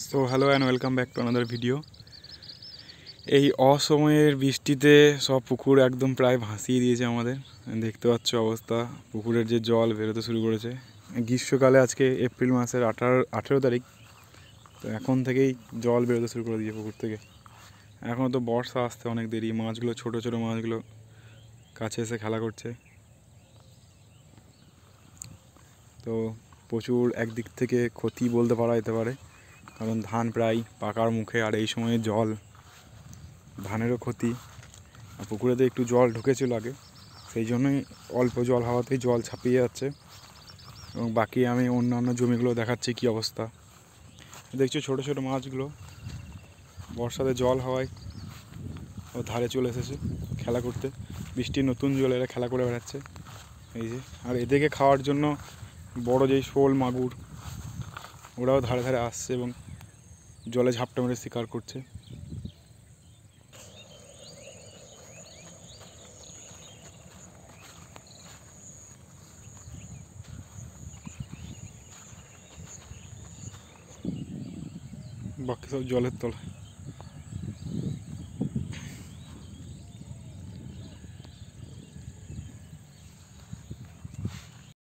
So hello and welcome back to another video. এই অসময়ের বৃষ্টিতে সব পুকুর একদম প্রায় ভাসিয়ে দিয়েছে আমাদের। দেখতে পাচ্ছ অবস্থা, পুকুরের যে জল বেরোতে শুরু করেছে। গ্রীষ্মকালে আজকে এপ্রিল মাসের 18 তারিখ, তো এখন থেকেই জল বেরোতে শুরু করে দিয়েছে পুকুর থেকে। এখনও তো বর্ষা আসতে অনেক দেরি। মাছগুলো, ছোটো ছোটো মাছগুলো কাছে এসে খেলা করছে। তো প্রচুর একদিক থেকে ক্ষতি বলতে পারা যেতে পারে, কারণ ধান প্রায় পাকার মুখে, আর এই সময়ে জল, ধানেরও ক্ষতি। আর পুকুরেতে একটু জল ঢুকেছিল আগে, সেই জন্যই অল্প জল হওয়াতেই জল ছাপিয়ে যাচ্ছে। এবং বাকি আমি অন্যান্য জমিগুলো দেখাচ্ছি কী অবস্থা। দেখছো ছোটো ছোটো মাছগুলো বর্ষাতে জল হওয়ায় ও ধারে চলে এসেছে খেলা করতে। বৃষ্টির নতুন জলে এরা খেলা করে বেড়াচ্ছে এই যে। আর এদেরকে খাওয়ার জন্য বড় যেই শোল, মাগুর, ওরাও ধারে ধারে আসছে এবং জলে ঝাপটা মেরে শিকার করছে। বাকি সব জলের তলায়।